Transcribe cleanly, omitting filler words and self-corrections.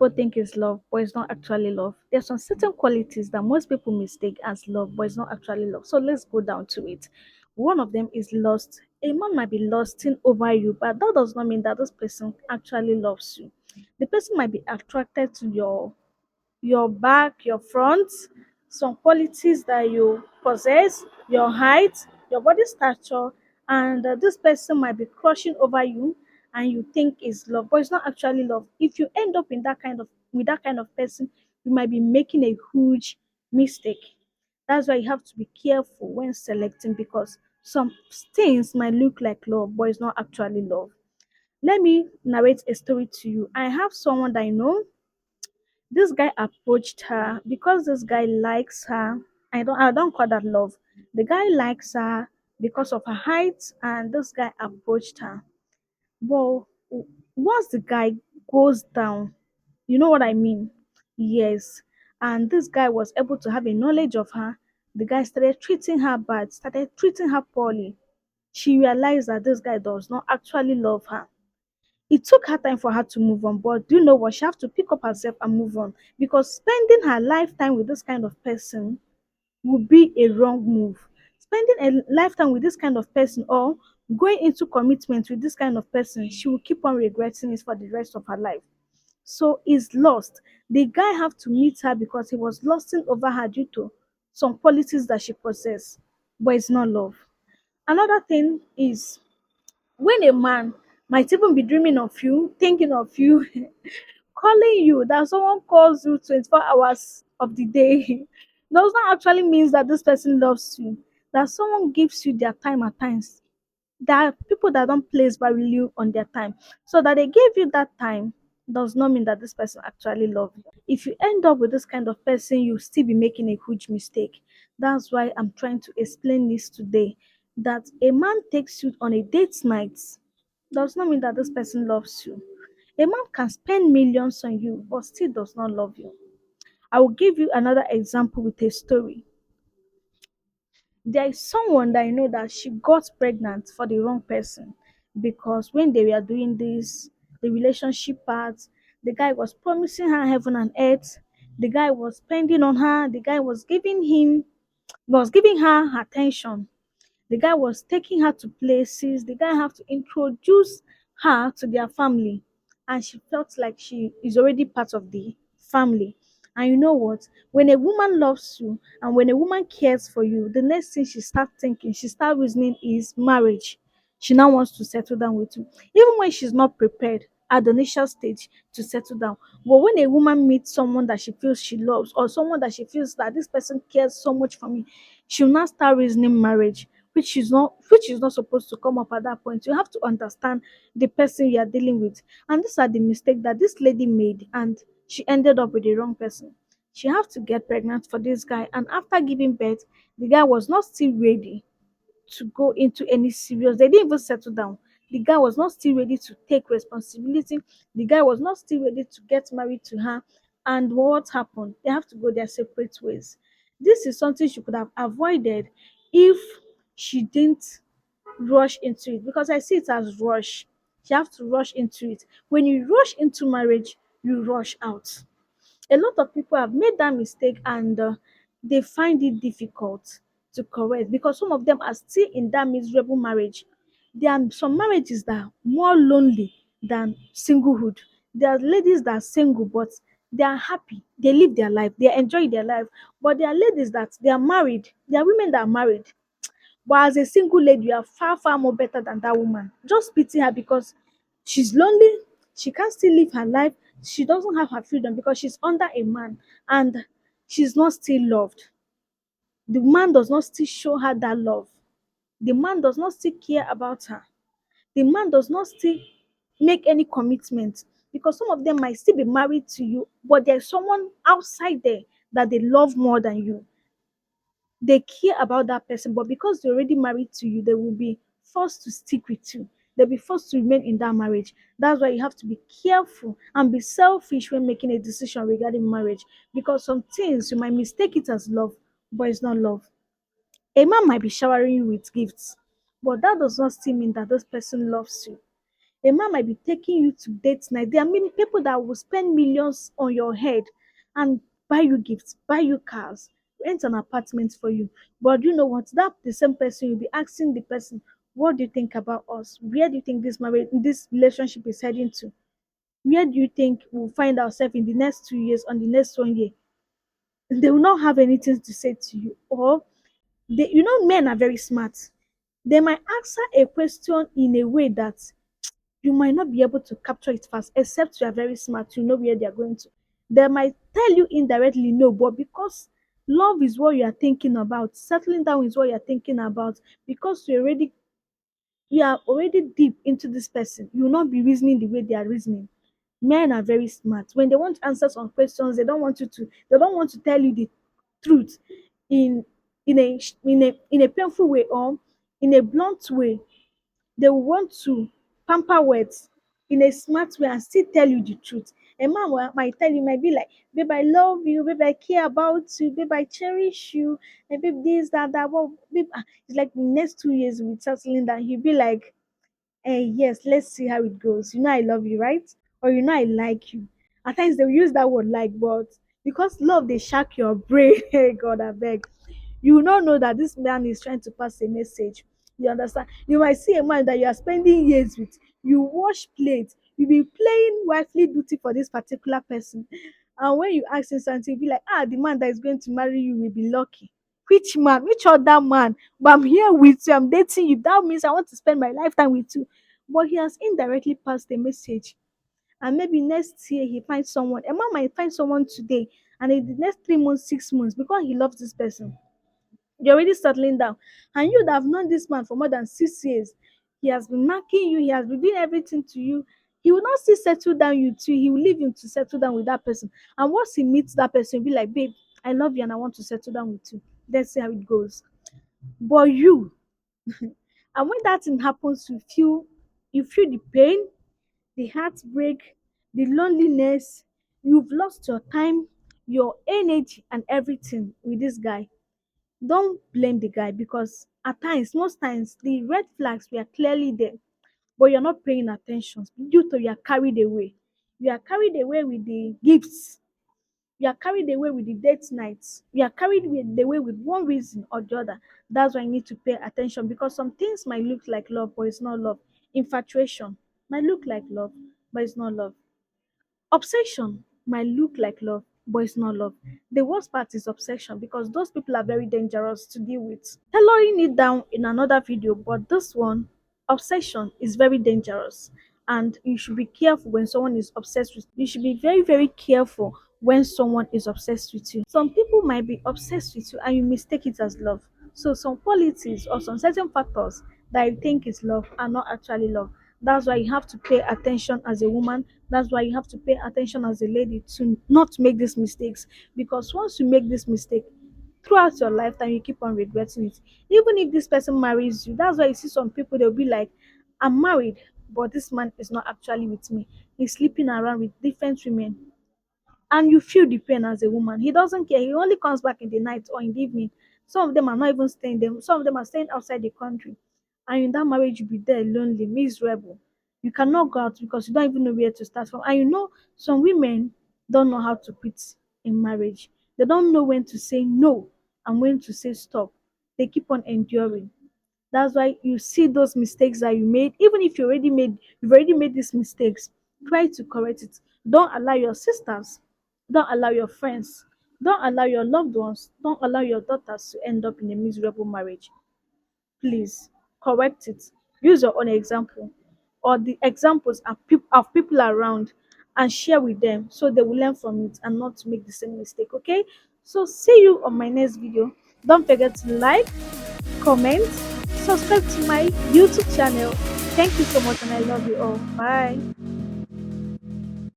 people think is love, but it's not actually love. There's some certain qualities that most people mistake as love, but it's not actually love. So let's go down to it. One of them is lust. A man might be lusting over you, but that does not mean that this person actually loves you. The person might be attracted to your back, your front, some qualities that you possess, your height, your body stature, and this person might be crushing over you, and you think is love, but it's not actually love. If you end up in that kind of with that kind of person, you might be making a huge mistake. That's why you have to be careful when selecting because some things might look like love, but it's not actually love. Let me narrate a story to you. I have someone that I know. This guy approached her because this guy likes her. I don't call that love. The guy likes her because of her height, and this guy approached her. But once the guy goes down, you know what I mean? Yes. And this guy was able to have a knowledge of her. The guy started treating her bad, started treating her poorly. She realized that this guy does not actually love her. It took her time for her to move on, but do you know what? She have to pick up herself and move on because spending her lifetime with this kind of person would be a wrong move. Spending a lifetime with this kind of person or going into commitment with this kind of person, she will keep on regretting it for the rest of her life. So it's lost. The guy have to meet her because he was lusting over her due to some qualities that she possessed, but it's not love. Another thing is when a man might even be dreaming of you, thinking of you, calling you, that someone calls you 24 hours of the day, does not actually means that this person loves you. That someone gives you their time at times. There are people that don't place value on their time. So that they gave you that time does not mean that this person actually loves you. If you end up with this kind of person, you still be making a huge mistake. That's why I'm trying to explain this today. That a man takes you on a date night does not mean that this person loves you. A man can spend millions on you but still does not love you. I will give you another example with a story. There is someone that I know that she got pregnant for the wrong person because when they were doing this, the relationship part, the guy was promising her heaven and earth. The guy was spending on her. The guy was giving her attention. The guy was taking her to places. The guy have to introduce her to their family. And she felt like she is already part of the family. And you know what? When a woman loves you and when a woman cares for you, the next thing she starts thinking, she starts reasoning is marriage. She now wants to settle down with you. Even when she's not prepared at the initial stage to settle down. But when a woman meets someone that she feels she loves or someone that she feels that this person cares so much for me, she'll now start reasoning marriage, which is not supposed to come up at that point. You have to understand the person you are dealing with. And these are the mistake that this lady made, and she ended up with the wrong person. She have to get pregnant for this guy, and after giving birth, the guy was not still ready to go into any serious. They didn't even settle down. The guy was not still ready to take responsibility. The guy was not still ready to get married to her. And what happened? They have to go their separate ways. This is something she could have avoided if she didn't rush into it, because I see it as rush. You have to rush into it. When you rush into marriage, you rush out. A lot of people have made that mistake, and they find it difficult to correct because some of them are still in that miserable marriage. There are some marriages that are more lonely than singlehood. There are ladies that are single but they are happy, they live their life, they enjoy their life. But there are ladies that they are married, there are women that are married, but as a single lady, you are far, far more better than that woman. Just pity her because she's lonely. She can't still live her life. She doesn't have her freedom because she's under a man, and she's not still loved. The man does not still show her that love. The man does not still care about her. The man does not still make any commitment because some of them might still be married to you, but there's someone outside there that they love more than you. They care about that person, but because they're already married to you, they will be forced to stick with you. They'll be forced to remain in that marriage. That's why you have to be careful and be selfish when making a decision regarding marriage, because some things you might mistake it as love, but it's not love. A man might be showering you with gifts, but that does not still mean that this person loves you. A man might be taking you to date night. There are many people that will spend millions on your head and buy you gifts, buy you cars, rent an apartment for you. But you know what? That the same person you'll be asking the person, what do you think about us? Where do you think this marriage, this relationship is heading to? Where do you think we'll find ourselves in the next 2 years, on the next 1 year? They will not have anything to say to you. Or they, you know, men are very smart. They might answer a question in a way that you might not be able to capture it fast, except you are very smart, you know where they are going to. They might tell you indirectly no, but because love is what you are thinking about, settling down is what you are thinking about, because you are already deep into this person, you will not be reasoning the way they are reasoning. Men are very smart. When they want to answer some questions, they don't want to tell you the truth in in a painful way or in a blunt way. They will want to pamper words in a smart way and still tell you the truth. A man might tell you, might be like, babe, I love you, babe, I care about you, babe, I cherish you, and babe, this, that, well, babe, it's like the next 2 years with settling down, he'll be like, yes, let's see how it goes. You know I love you, right? Or you know I like you. At times they will use that word like, but because love they shack your brain, hey God, I beg. You will not know that this man is trying to pass a message. You understand? You might see a man that you are spending years with. You wash plates. You be playing wifely duty for this particular person. And when you ask him something, you'll be like, the man that is going to marry you will be lucky. Which man? Which other man? But I'm here with you. I'm dating you. That means I want to spend my lifetime with you. But he has indirectly passed the message. And maybe next year he finds someone. A man might find someone today, and in the next 3 months, 6 months, because he loves this person, you're already settling down. And you that have known this man for more than 6 years, he has been marking you, he has been doing everything to you. He will not still settle down you too. He will leave you to settle down with that person. And once he meets that person, he'll be like, babe, I love you and I want to settle down with you. Let's see how it goes. But you, and when that thing happens, you feel the pain, the heartbreak, the loneliness. You've lost your time, your energy, and everything with this guy. Don't blame the guy, because at times, most times, the red flags were clearly there, but you're not paying attention due to you are carried away. You are carried away with the gifts. You are carried away with the date nights. You are carried away with one reason or the other. That's why you need to pay attention, because some things might look like love, but it's not love. Infatuation might look like love, but it's not love. Obsession might look like love, but it's not love. The worst part is obsession, because those people are very dangerous to deal with. Tailoring it down in another video, but this one, obsession is very dangerous. And you should be careful when someone is obsessed with you. You should be very, very careful when someone is obsessed with you. Some people might be obsessed with you and you mistake it as love. So some qualities or some certain factors that you think is love are not actually love. That's why you have to pay attention as a woman. That's why you have to pay attention as a lady to not make these mistakes. Because once you make this mistake, throughout your lifetime, you keep on regretting it. Even if this person marries you, that's why you see some people, they'll be like, I'm married, but this man is not actually with me. He's sleeping around with different women, and you feel the pain as a woman. He doesn't care. He only comes back in the night or in the evening. Some of them are not even staying there. Some of them are staying outside the country. And in that marriage, you'll be there lonely, miserable. You cannot go out because you don't even know where to start from. And you know, some women don't know how to quit in marriage. They don't know when to say no and when to say stop. They keep on enduring. That's why you see those mistakes that you made. Even if you've already made these mistakes, try to correct it. Don't allow your sisters, don't allow your friends, don't allow your loved ones, don't allow your daughters to end up in a miserable marriage. Please correct it. Use your own example or the examples of people around, and share with them so they will learn from it and not to make the same mistake. Okay, so see you on my next video. Don't forget to like, comment, subscribe to my YouTube channel. Thank you so much, and I love you all. Bye.